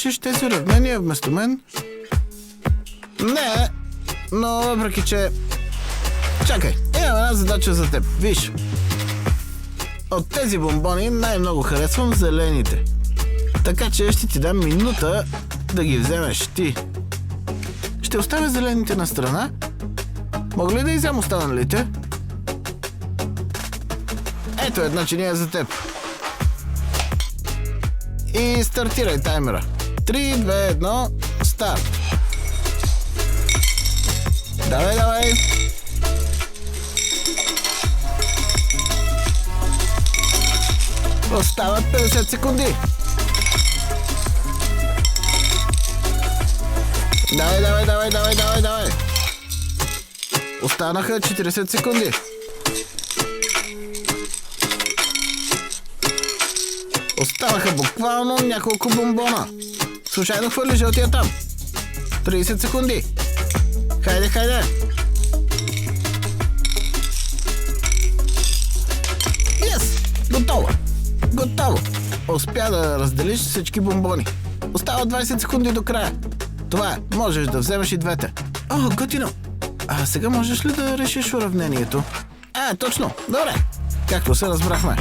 решиш тези уравнения вместо мен? Не, но въпреки че... Чакай, имам една задача за теб. Виж. От тези бомбони най-много харесвам зелените. Така че ще ти дам минута да ги вземеш ти. Ще оставя зелените на страна. Мога ли да изям останалите? Ето една чиния за теб. И стартирай таймера. 3, 2, 1, старт. Давай, давай. Остават 50 секунди. Давай, давай, давай, давай, давай, давай. Останаха 40 секунди. Останаха буквално няколко бомбона. Случайно хвърли жълтия там. 30 секунди. Хайде, хайде. Yes! Готово. Готово. Успя да разделиш всички бомбони. Остава 20 секунди до края. Това е. Можеш да вземеш и двете. О, готино. А сега можеш ли да решиш уравнението? Точно. Добре. Както се разбрахме.